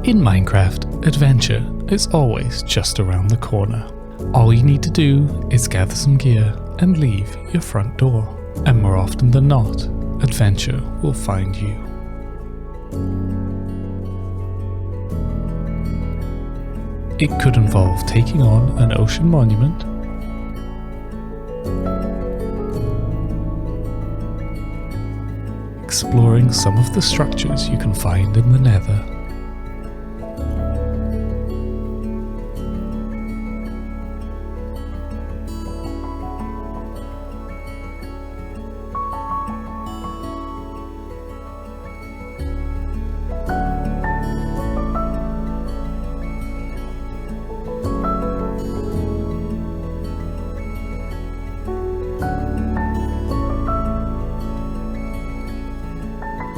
In Minecraft, adventure is always just around the corner. All you need to do is gather some gear and leave your front door. And more often than not, adventure will find you. It could involve taking on an ocean monument, exploring some of the structures you can find in the Nether,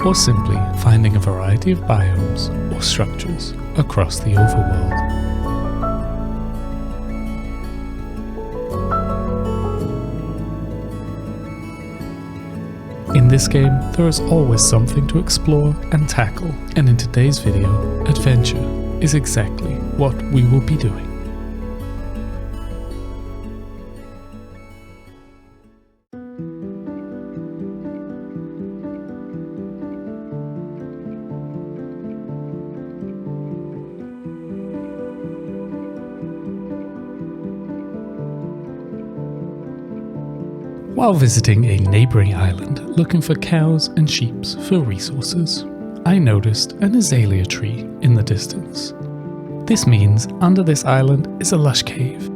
or simply finding a variety of biomes or structures across the overworld. In this game, there is always something to explore and tackle, and in today's video, adventure is exactly what we will be doing. While visiting a neighbouring island looking for cows and sheep for resources, I noticed an azalea tree in the distance. This means under this island is a lush cave.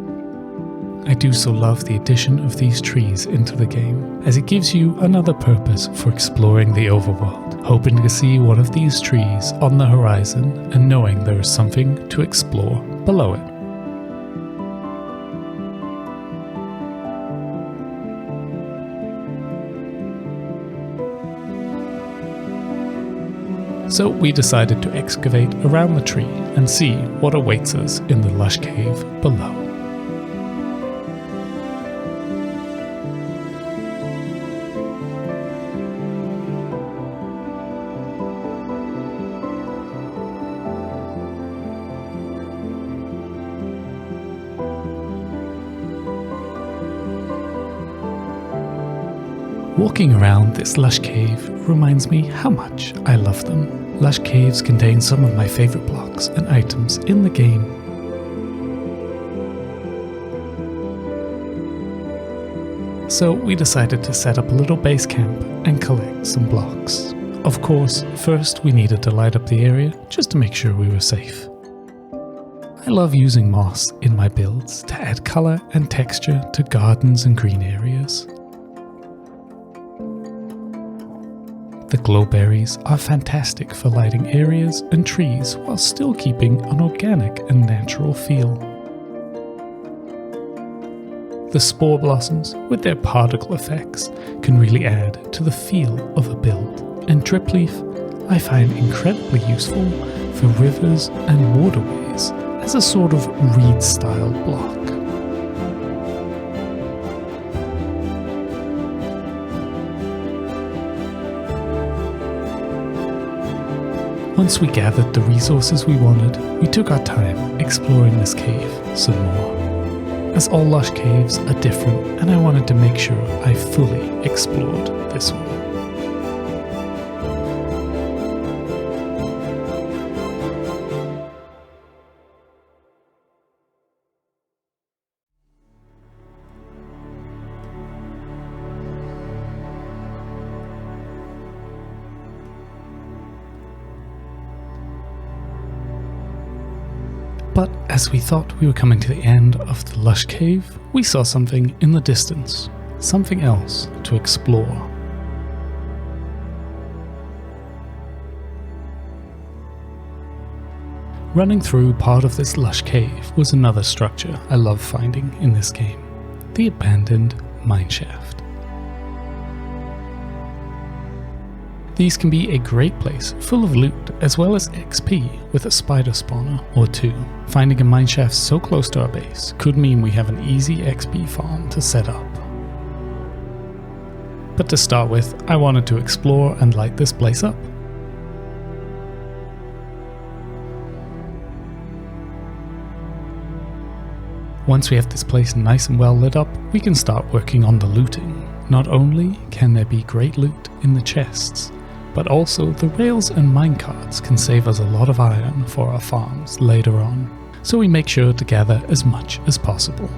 I do so love the addition of these trees into the game, as it gives you another purpose for exploring the overworld, hoping to see one of these trees on the horizon and knowing there is something to explore below it. So we decided to excavate around the tree and see what awaits us in the lush cave below. Walking around this lush cave reminds me how much I love them. Lush caves contain some of my favourite blocks and items in the game. So we decided to set up a little base camp and collect some blocks. Of course, first we needed to light up the area just to make sure we were safe. I love using moss in my builds to add colour and texture to gardens and green areas. The glowberries are fantastic for lighting areas and trees while still keeping an organic and natural feel. The spore blossoms, with their particle effects, can really add to the feel of a build. And drip leaf I find incredibly useful for rivers and waterways as a sort of reed-style block. Once we gathered the resources we wanted, we took our time exploring this cave some more. As all lush caves are different, and I wanted to make sure I fully explored this one. But as we thought we were coming to the end of the lush cave, we saw something in the distance, something else to explore. Running through part of this lush cave was another structure I love finding in this game, the abandoned mineshaft. These can be a great place full of loot as well as XP with a spider spawner or two. Finding a mineshaft so close to our base could mean we have an easy XP farm to set up. But to start with, I wanted to explore and light this place up. Once we have this place nice and well lit up, we can start working on the looting. Not only can there be great loot in the chests, but also the rails and minecarts can save us a lot of iron for our farms later on, so we make sure to gather as much as possible.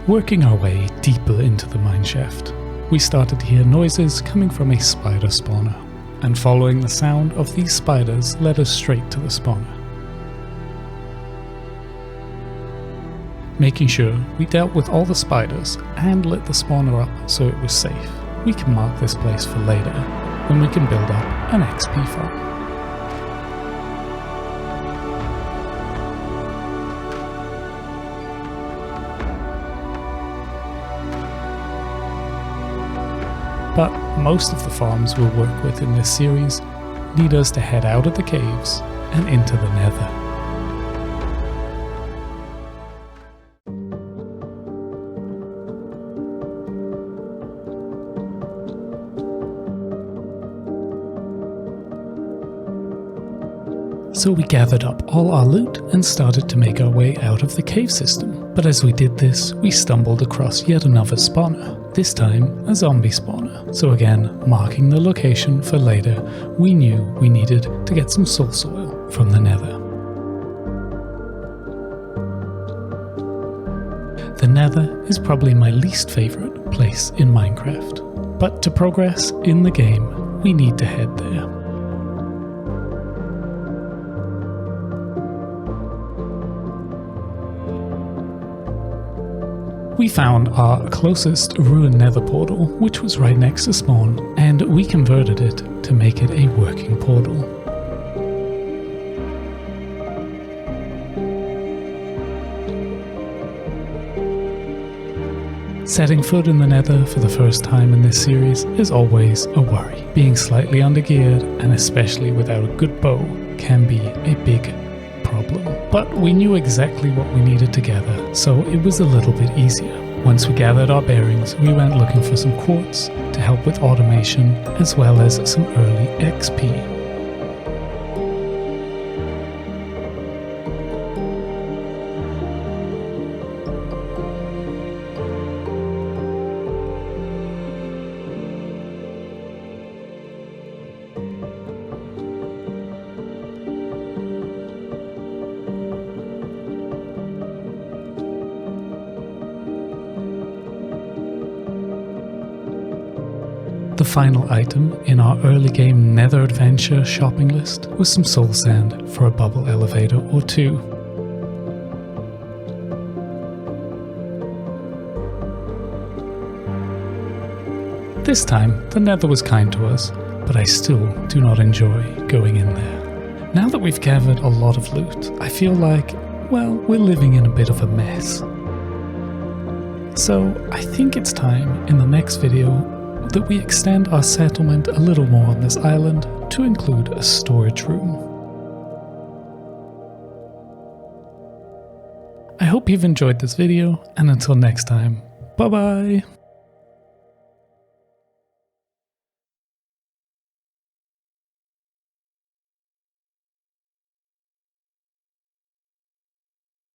Working our way deeper into the mineshaft, we started to hear noises coming from a spider spawner, and following the sound of these spiders led us straight to the spawner. Making sure we dealt with all the spiders and lit the spawner up so it was safe, we can mark this place for later, when we can build up an XP farm. But most of the farms we'll work with in this series need us to head out of the caves and into the Nether. So we gathered up all our loot and started to make our way out of the cave system. But as we did this, we stumbled across yet another spawner, this time a zombie spawner. So again, marking the location for later, we knew we needed to get some soul soil from the Nether. The Nether is probably my least favourite place in Minecraft, but to progress in the game, we need to head there. We found our closest ruined nether portal, which was right next to spawn, and we converted it to make it a working portal. Setting foot in the Nether for the first time in this series is always a worry. Being slightly undergeared, and especially without a good bow, can be a big problem. But we knew exactly what we needed to gather, so it was a little bit easier. Once we gathered our bearings, we went looking for some quartz to help with automation, as well as some early XP. The final item in our early game Nether adventure shopping list was some soul sand for a bubble elevator or two. This time the Nether was kind to us, but I still do not enjoy going in there. Now that we've gathered a lot of loot, I feel like, well, we're living in a bit of a mess. So I think it's time in the next video that we extend our settlement a little more on this island to include a storage room. I hope you've enjoyed this video, and until next time, bye bye!